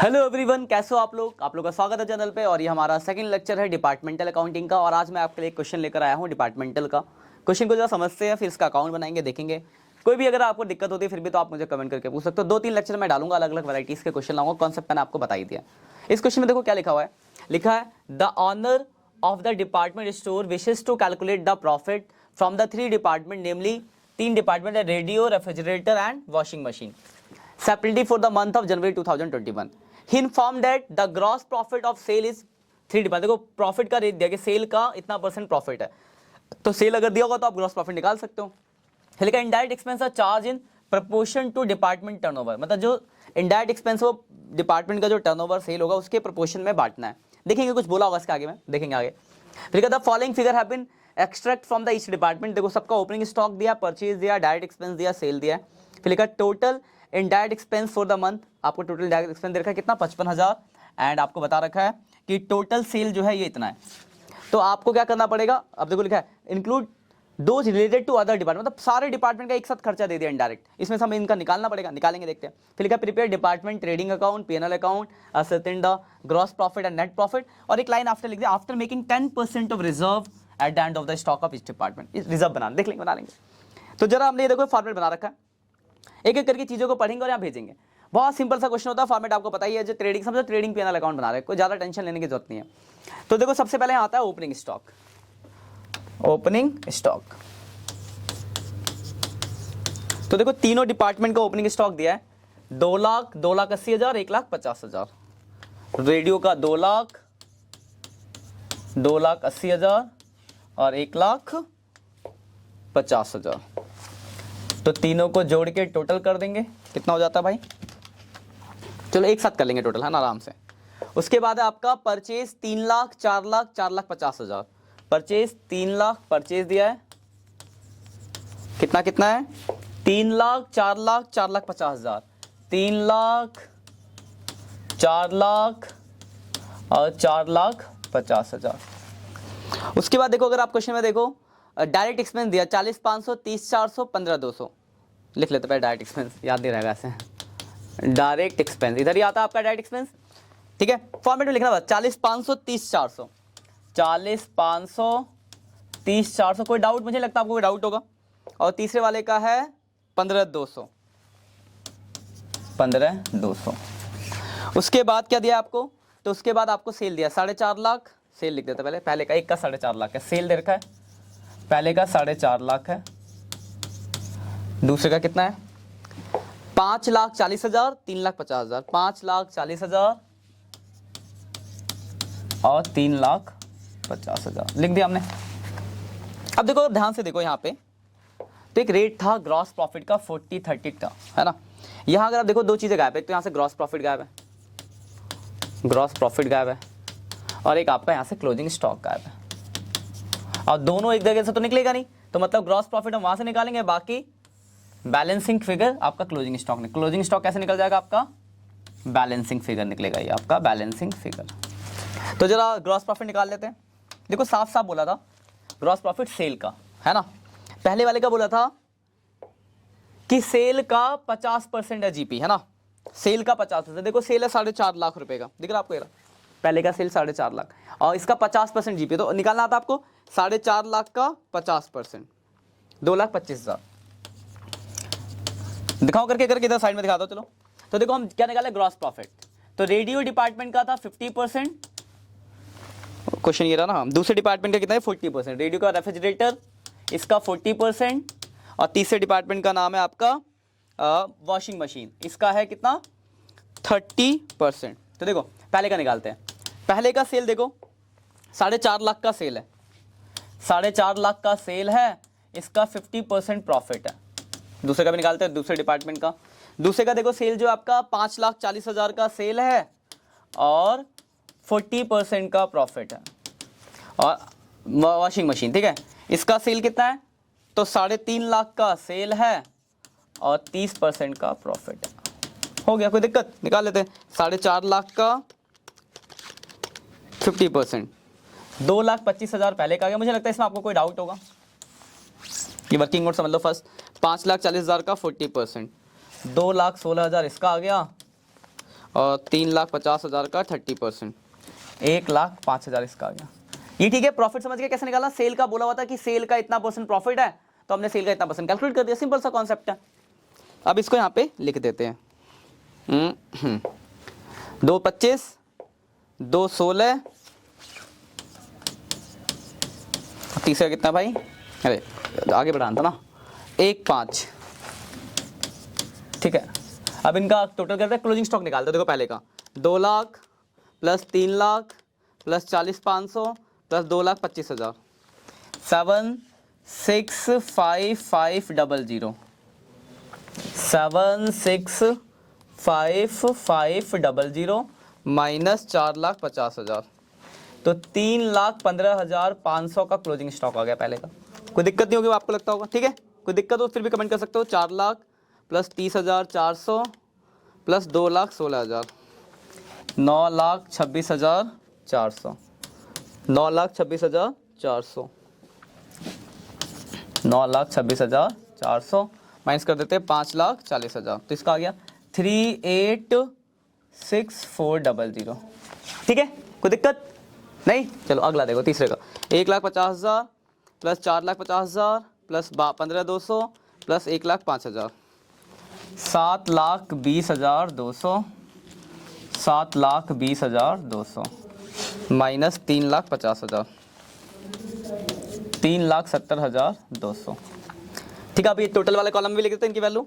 Hello everyone, कैसे हो आप लोग का स्वागत है चैनल पे। और ये हमारा सेकंड लेक्चर है डिपार्टमेंटल अकाउंटिंग का। और आज मैं आपके लिए एक क्वेश्चन लेकर आया हूँ डिपार्टमेंटल का। क्वेश्चन को जरा समझते हैं, फिर इसका अकाउंट बनाएंगे, देखेंगे। कोई भी अगर आपको दिक्कत होती है फिर भी तो आप मुझे कमेंट करके पूछ सकते हो। 2-3 लेक्चर मैं डालूंगा, अलग अलग वैराइटीज के क्वेश्चन लाऊंगा। कॉन्सेप्ट मैंने आपको बता ही दिया। इस क्वेश्चन में देखो क्या लिखा हुआ है। लिखा है the owner of the department store wishes to calculate the profit from the 3 department, namely 3 department है, radio, refrigerator and washing machine, separately for the month of January 2021. He informed that the gross profit of sale is 3 depart. देखो profit का rate दिया कि cell का इतना % profit है, तो cell अगर दिया होगा तो आप ग्रॉस प्रॉफिट निकाल सकते हो। लिखा indirect expense are charge in proportion to department turnover, मतलब जो इनडायरेक्ट एक्सपेंस वो डिपार्टमेंट का जो टर्नओवर सेल होगा उसके प्रपोर्शन में बांटना है। देखेंगे कुछ बोला होगा इसके आगे में, देखेंगे आगे। फिर the following figure have been extract from the each department. देखो सबका ओपनिंग स्टॉक दिया, परचेज दिया, डायरेक्ट एक्सपेंस दिया, सेल दिया है। फिर लिखा total indirect expense for the month. आपको टोटल डायरेक्ट एक्सपेंस दे रखा है कितना, 55,000। एंड आपको बता रखा है कि टोटल सेल जो है ये इतना है। तो आपको क्या करना पड़ेगा, अब देखो लिखा है include those related to other department, मतलब सारे डिपार्टमेंट का एक साथ खर्चा दे दिया इनडायरेक्ट। इसमें से हमें इनका निकालना पड़ेगा, निकालेंगे, देखते हैं। फिर लिखा prepare department trading account, PNL account, ascertain the gross profit and net profit. और एक लाइन आफ्टर लिख दिया after making 10% of reserve at the end of the stock of each department. Reserve बना देख लेंगे, बना लेंगे। तो जरा हमने ये देखो फॉर्मेट बना रखा है, एक एक करके चीजों को पढ़ेंगे और यहाँ भेजेंगे। बहुत सिंपल सा क्वेश्चन होता है, फॉर्मेट आपको पता ही है। जो ट्रेडिंग, समझो ट्रेडिंग पीएनएल अकाउंट बना रहे हैं, कोई ज्यादा टेंशन लेने की जरूरत नहीं है। तो देखो सबसे पहले आता है ओपनिंग स्टॉक। ओपनिंग स्टॉक, तो देखो तीनों डिपार्टमेंट का ओपनिंग स्टॉक दिया है 2 लाख, 2,80,000, 1,50,000। रेडियो का 2 लाख, 2,80,000 और 1,50,000। तो तीनों को जोड़ के टोटल कर देंगे, कितना हो जाता है भाई। चलो एक साथ कर लेंगे टोटल, है ना, आराम से। उसके बाद है आपका purchase 3 lakh, 4 lakh, 4,50,000। Purchase 3 lakh, purchase दिया है कितना कितना है, 3 लाख, 4 लाख, 4,50,000, 3 लाख, 4 लाख और 4,50,000। उसके बाद देखो अगर आप क्वेश्चन में देखो डायरेक्ट एक्सपेंस दिया 40,500, 30,400, 15,200। लिख लेते हैं डायरेक्ट एक्सपेंस, याद नहीं रहेगा ऐसे। डायरेक्ट एक्सपेंस इधर ही आता है आपका डायरेक्ट एक्सपेंस, ठीक है। फॉर्मेट में लिखना बस 40,500, 30,400, 40,500, 30,400। कोई डाउट, मुझे लगता है आपको कोई डाउट होगा। और तीसरे वाले का है 15,200, 15,200। उसके बाद क्या दिया आपको, तो उसके बाद आपको सेल दिया 4.5 लाख। सेल लिख देते पहले का, एक का 4.5 लाख है सेल दे रखा है, पहले का 4.5 लाख है। दूसरे का कितना है 5,40,000, 3,50,000, 5,40,000 और 3,50,000 लिख दिया हमने। अब देखो ध्यान से देखो यहाँ पे, तो एक रेट था ग्रॉस प्रॉफिट का 40-30 का, है ना। यहाँ अगर आप देखो दो चीजें गायब है, तो यहाँ से ग्रॉस प्रॉफिट गायब है, ग्रॉस प्रॉफिट गायब है, और एक आपका यहाँ से क्लोजिंग स्टॉक गायब है। और दोनों एक जगह से तो निकलेगा नहीं, तो मतलब ग्रॉस प्रॉफिट हम वहां से निकालेंगे, बाकी बैलेंसिंग फिगर आपका क्लोजिंग स्टॉक ने। क्लोजिंग स्टॉक कैसे निकल जाएगा आपका, बैलेंसिंग फिगर निकलेगा, ये आपका बैलेंसिंग फिगर। तो जरा ग्रॉस प्रॉफिट निकाल लेते हैं। देखो साफ साफ बोला था ग्रॉस प्रॉफिट सेल का, है ना। पहले वाले का बोला था कि सेल का 50% है जीपी, है ना। सेल का 50%, देखो सेल है 4.5 लाख रुपए का, दिख रहा आपको ये, पहले का सेल 4.5 लाख और इसका 50% जीपी। तो निकालना था आपको 4.5 लाख का 50%, 2,25,000। दिखाओ करके इधर साइड में दिखा दो। चलो तो देखो हम क्या निकाले, ग्रॉस प्रॉफिट। तो रेडियो डिपार्टमेंट का था 50%, क्वेश्चन ये रहा ना। दूसरे डिपार्टमेंट का कितना है 40%। रेडियो का रेफ्रिजरेटर, इसका 40%। और तीसरे डिपार्टमेंट का नाम है आपका वॉशिंग मशीन, इसका है कितना 30%। तो देखो पहले का निकालते हैं। पहले का सेल देखो 4.5 लाख का सेल है, 4.5 लाख का सेल है, इसका 50% प्रॉफिट है। दूसरे का भी निकालते हैं, दूसरे डिपार्टमेंट का। दूसरे का देखो सेल जो आपका 5,40,000 का सेल है और 40% का प्रॉफिट है। और वॉशिंग मशीन, ठीक है, इसका सेल कितना है, तो 3.5 लाख का सेल है और 30% का प्रॉफिट है। हो गया, कोई दिक्कत, निकाल लेते हैं। 4.5 लाख का 50%, 2,25,000 पहले का आ गया। मुझे लगता है इसमें आपको कोई डाउट होगा, ये वर्किंग नोट समझ लो फर्स्ट। 5,40,000 का 40%, 2,16,000 इसका आ गया और 3,50,000 का 30%, 1,05,000 इसका आ गया। ये ठीक है। प्रॉफिट समझ गए कैसे निकाला? सेल का बोला हुआ था कि सेल का इतना % प्रॉफिट है, तो हमने सेल का इतना % कैलकुलेट कर दिया। सिंपल सा कॉन्सेप्ट है। अब इसको यहाँ पे लिख देते हैं। 2,25, 2,16, तीसरा कितना भाई? अरे आगे बढ़ाना था ना, 1,5। ठीक है। अब इनका टोटल करते हैं, क्लोजिंग स्टॉक निकालते हैं। देखो पहले का 2 lakh plus 3 lakh plus 40,500 plus 2,25,000, 7,65,500, 7,65,500 minus 4,50,000, तो 3,15,500 का क्लोजिंग स्टॉक आ गया पहले का। कोई दिक्कत नहीं होगी आपको लगता होगा? ठीक है, कोई दिक्कत हो फिर भी कमेंट कर सकते हो। 4 लाख प्लस 30,400 प्लस 2,16,000, 9,26,400, 9,26,400, 9,26,400 माइनस कर देते हैं 5,40,000, तो इसका आ गया 3,86,400। ठीक है, कोई दिक्कत नहीं? चलो अगला देखो, तीसरे का 1,50,000 प्लस 4,50,000 प्लस 15,200 प्लस 1,05,000, 7,20,200, 7,20,200 माइनस 3,50,000, 3,70,200। ठीक है। अब ये टोटल वाले कॉलम भी लिख देते हैं, इनकी वैल्यू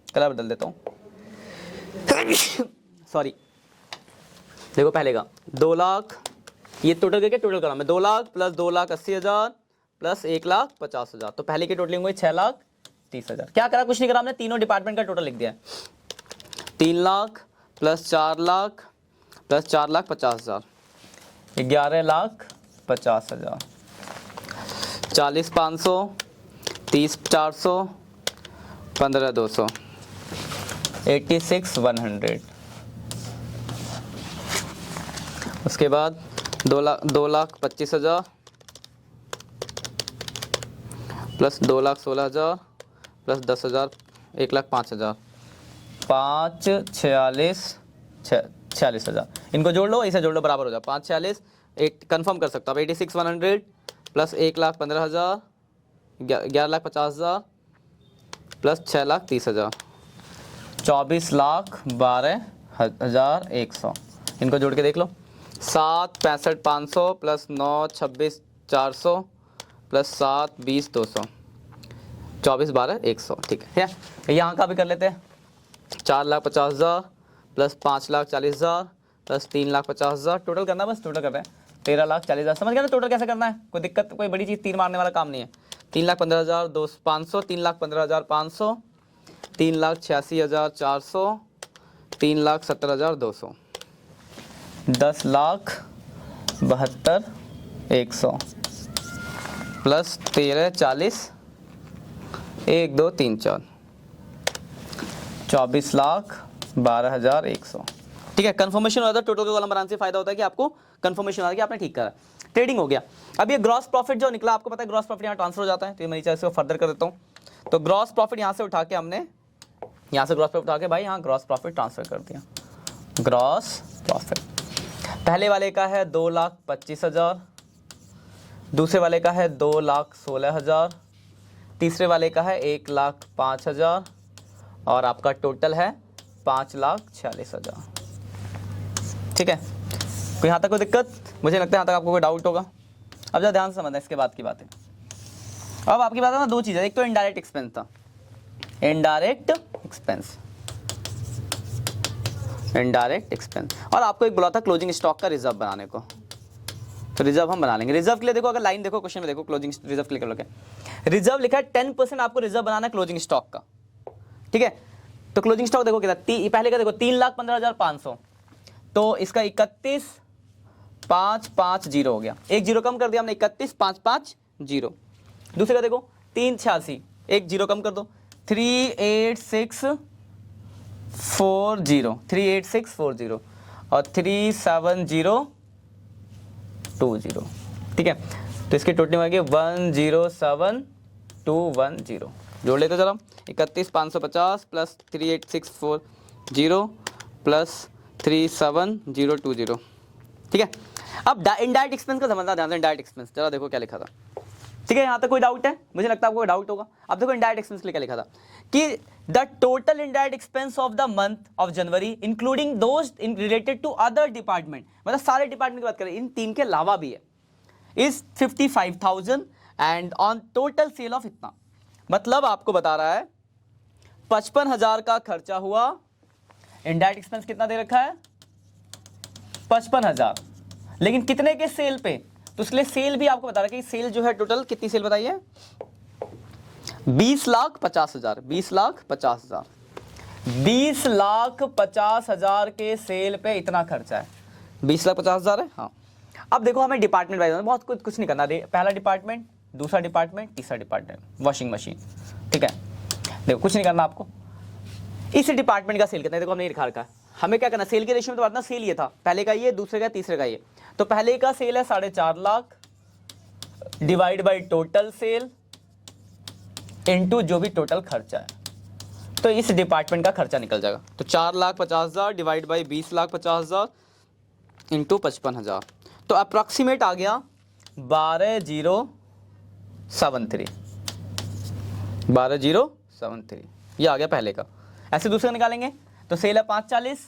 कलर बदल देता हूँ। सॉरी, देखो पहले का 2 लाख, ये टोटल करके टोटल कॉलम है 2 लाख प्लस 2,80,000 प्लस 1,50,000, तो पहले की टोटलिंग हुई 6,30,000। क्या करा? कुछ नहीं करा हमने, तीनों डिपार्टमेंट का टोटल लिख दिया है। 3 लाख प्लस 4 लाख प्लस 4,50,000, 11,50,000, 40,500, 30,400, 15,200, 86,100। उसके बाद 2,25,000 प्लस 2,16,000 प्लस 10,000, 1,05,000, 46,000। इनको जोड़ लो, इसे जोड़ लो, बराबर हो जाए 5, 46, 8 कन्फर्म कर सकता हूँ। 86,100 प्लस 1,15,000, 11,50,000 प्लस 6,30,000, 24,12,100। इनको जोड़ के देख लो, 7,65,500 प्लस 9,26,400 प्लस 7,20,200, 24,12,100। ठीक है। यहाँ का भी कर लेते हैं। 4,50,000 प्लस 5,40,000 प्लस 3,50,000, टोटल करना है, बस टोटल कर रहे हैं 13,40,000। समझ गया ना टोटल कैसे करना है? कोई दिक्कत, कोई बड़ी चीज़ तीर मारने वाला काम नहीं है। 3,15,500, 3,15,500, 3,86,400, 3,70,200, 10,72,100 प्लस 13,40, 1, 2, 3, 4, 24,12,100। ठीक है। कंफर्मेशन हो जाता है टोटल का कॉलम बनाने से। फायदा होता है कि आपको कंफर्मेशन हो जाता है कि आपने ठीक करा। ट्रेडिंग हो गया। अब ये ग्रॉस प्रॉफिट जो निकला, आपको पता है ग्रॉस प्रॉफिट यहाँ ट्रांसफर हो जाता है, तो मैं इसको फर्दर कर देता हूँ। तो ग्रॉस प्रॉफिट यहाँ से उठा के हमने, यहाँ से ग्रॉस प्रॉफिट उठा के भाई यहाँ ग्रॉस प्रॉफिट ट्रांसफर कर दिया। ग्रॉस प्रॉफिट पहले वाले का है 2,25,000, दूसरे वाले का है 2,16,000, तीसरे वाले का है 1,05,000 और आपका टोटल है 5,46,000। ठीक है। कोई यहाँ तक कोई दिक्कत? मुझे लगता है यहाँ तक आपको कोई डाउट होगा। अब जरा ध्यान से समझना इसके बाद की बातें। अब आपकी बात है ना, दो चीज़ें, एक तो इनडायरेक्ट एक्सपेंस था, इनडायरेक्ट एक्सपेंस, इनडायरेक्ट एक्सपेंस, और आपको एक बोला था क्लोजिंग स्टॉक का रिजर्व बनाने को। तो रिजर्व हम बना लेंगे। रिजर्व के लिए देखो, अगर लाइन देखो क्वेश्चन में देखो, क्लोजिंग रिजर्व के लिए क्या रिजर्व लिखा है 10% आपको रिजर्व बनाना है क्लोजिंग स्टॉक का। ठीक है। तो क्लोजिंग स्टॉक देखो कितना, पहले का देखो 3,15,500, तो इसका 31,550 हो गया, एक जीरो कम कर दिया हमने, 31,550। दूसरे का देखो 3,86, एक जीरो कम कर दो, 3,86,40, 3,86,40 और 3,70,20। ठीक है। तो इसकी टोटल होगी 1,07,210। जोड़ लेते चलो, 31,550 प्लस 3,86,40 प्लस 37020, ठीक है। अब इनडायरेक्ट एक्सपेंस का समझना ध्यान से, इनडायरेक्ट एक्सपेंस जरा देखो क्या लिखा था, ठीक है। यहाँ तक कोई डाउट है? मुझे लगता है आपको कोई डाउट होगा। अब देखो इनडायरेक्ट एक्सपेंस के लिए क्या लिखा था कि the total indirect expense of the month of January including those in related to other department, मतलब सारे डिपार्टमेंट की बात करें, इन तीन के अलावा भी है, is 55,000 and on total sale of इतना, मतलब आपको बता रहा है 55,000 का खर्चा हुआ। इनडायरेक्ट एक्सपेंस कितना दे रखा है? 55,000, लेकिन कितने के सेल पे? तो इसलिए सेल भी आपको बता रहा है कि सेल जो है टोटल कितनी सेल बताइए? 20,50,000, 20,50,000, 20,50,000 के सेल पे इतना खर्चा है, 20,50,000 है। हाँ, अब देखो हमें डिपार्टमेंट वाइज बहुत कुछ नहीं करना, पहला डिपार्टमेंट, दूसरा डिपार्टमेंट, तीसरा डिपार्टमेंट, वॉशिंग मशीन, ठीक है। देखो कुछ नहीं करना आपको, इस डिपार्टमेंट का सेल कितना है देखो हमने लिखा रखा है। हमें क्या करना, सेल के रेशियो में तो बांटना, सेल ये था, पहले का ये, दूसरे का, तीसरे का ये। तो पहले का सेल है 4.5 lakh divide by total sale into जो भी टोटल खर्चा है, तो इस डिपार्टमेंट का खर्चा निकल जाएगा। तो 4,50,000 डिवाइड बाई 20,50,000 इंटू 55,000, तो अप्रॉक्सीमेट आ गया 12,073, 12,073 ये आ गया पहले का। ऐसे दूसरे का निकालेंगे तो सेल है 540,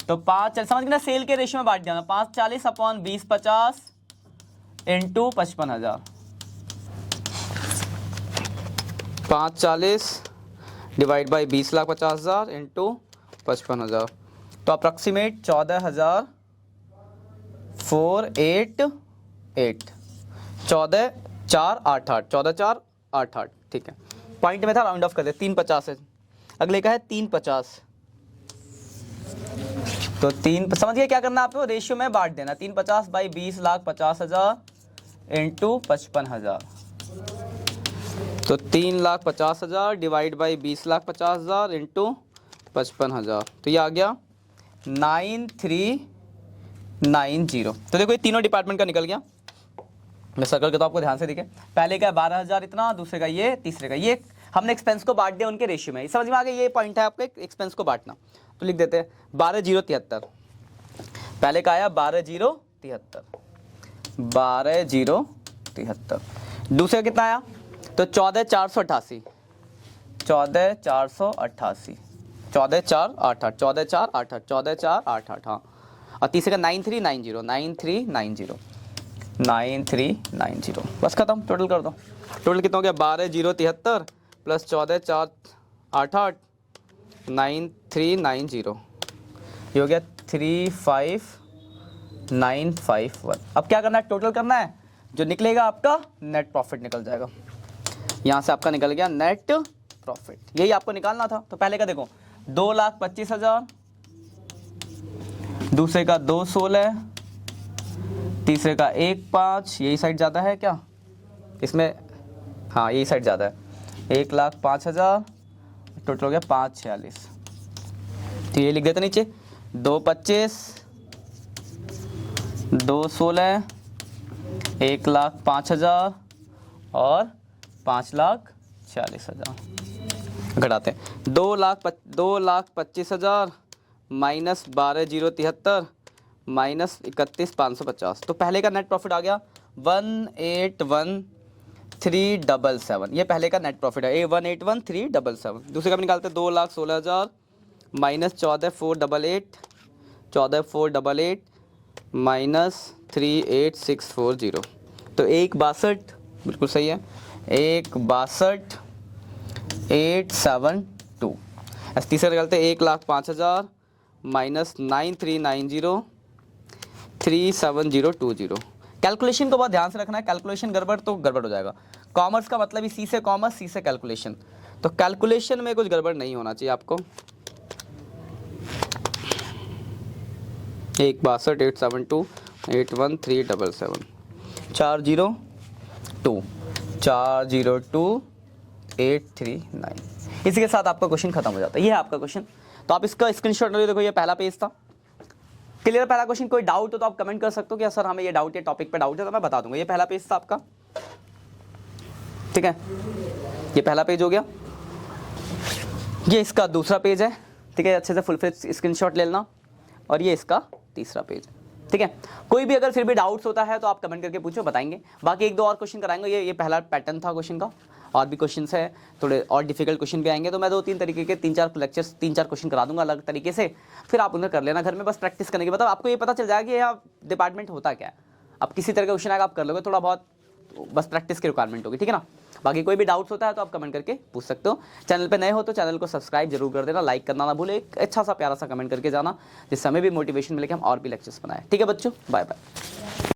तो 540 समझ गए ना, सेल के रेशियो में बांट दिया 540 upon 20,50 into 55,000, 540 divide by 20,50,000 into 55,000, तो अप्रॉक्सीमेट 14,488, 14,488, 14,488, ठीक है। पॉइंट में था, राउंड ऑफ कर दे, 350 है। अगले का है 350, तो 3 समझ गए क्या करना है आपको, रेशियो में बांट देना, 350 बाई 20,50,000 इंटू 55,000, तो 3,50,000 डिवाइड बाई 20,50,000 इंटू 55,000, तो ये आ गया 9390। तो देखो ये तीनों डिपार्टमेंट का निकल गया, मैं सर्कल करता हूं आपको ध्यान से दिखे। पहले का 12,000 इतना, दूसरे का ये, तीसरे का ये, हमने एक्सपेंस को बांट दिया उनके रेशियो में, समझ में आ गया। ये पॉइंट है आपके एक्सपेंस को बांटना, तो लिख देते हैं 12,073, पहले का आया 12,073, 12,073, दूसरे का कितना आया तो 14,488, 14,488, 14,488, 14,488, 14,488, हाँ। और तीसरे का 9390, 9390, 9390, बस खत्म, टोटल कर दो। टोटल कितना हो गया, 12,073 प्लस 14,488, 9390, ये हो गया 35,951। अब क्या करना है, टोटल करना है, जो निकलेगा आपका नेट प्रॉफिट निकल जाएगा। यहाँ से आपका निकल गया नेट प्रॉफिट, यही आपको निकालना था। तो पहले का देखो 2,25,000, दूसरे का 2,16, तीसरे का 1,5, यही साइड ज़्यादा है क्या इसमें, हाँ यही साइड ज़्यादा है, 1,05,000, टोटल हो गया 5,46, तो ये लिख देते नीचे, 2,25, 2,16, 1,05,000 और 5,46,000 घटाते हैं। 2,25,000 माइनस 12,073 माइनस 31,550, तो पहले का नेट प्रॉफिट आ गया 181,377, ये पहले का नेट प्रॉफिट है, 181,377। दूसरे का भी निकालते हैं, 2,16,000 माइनस 14,488, 14,488 माइनस 38,640, तो 1,62, बिल्कुल सही है, 1,62,872। ऐसे तीसरा निकालते हैं, 1,05,000 माइनस 9390 37020। कैलकुलेशन को बहुत ध्यान से रखना है, कैलकुलेशन गड़बड़ तो गड़बड़ हो जाएगा। कॉमर्स का मतलब ही सी से कॉमर्स, सी से कैलकुलेशन, तो कैलकुलेशन में कुछ गड़बड़ नहीं होना चाहिए आपको। 1,62,872 81377 402 839। इसी के साथ आपका क्वेश्चन खत्म हो जाता है। ये है आपका क्वेश्चन, तो आप इसका स्क्रीनशॉट ले लो। देखो ये पहला पेज था, क्लियर पहला क्वेश्चन। कोई डाउट हो तो आप कमेंट कर सकते हो कि सर हमें ये डाउट है, टॉपिक पे डाउट है, तो मैं बता दूंगा। ये पहला पेज था आपका, ठीक है, ये पहला पेज हो गया। ये इसका दूसरा पेज है, ठीक है, अच्छे से फुल पेज स्क्रीनशॉट ले लेना। और ये इसका तीसरा पेज, ठीक है। कोई भी अगर फिर भी डाउट्स होता है तो आप कमेंट करके पूछो, बताएंगे। बाकी एक दो और क्वेश्चन कराएंगे, ये पहला पैटर्न था क्वेश्चन का, और भी क्वेश्चंस है, थोड़े और डिफिकल्ट क्वेश्चन भी आएंगे, तो मैं 2-3 तरीके के 3-4 लेक्चर्स 3-4 क्वेश्चन करा दूंगा अलग तरीके से, फिर आप उन्हें कर लेना घर में, बस प्रैक्टिस करने के बाद आपको ये पता चल जाएगा कि यह डिपार्टमेंट होता क्या है। अब किसी तरह का क्वेश्चन आएगा आप कर लोगे, थोड़ा बहुत बस प्रैक्टिस की रिक्वायरमेंट होगी, ठीक है ना। बाकी कोई भी डाउट्स होता है तो आप कमेंट करके पूछ सकते हो। चैनल पे नए हो तो चैनल को सब्सक्राइब जरूर कर देना, लाइक करना ना भूले, एक अच्छा सा प्यारा सा कमेंट करके जाना, जिससे हमें भी मोटिवेशन मिले कि हम और भी लेक्चर्स बनाएं। ठीक है बच्चों, बाय बाय।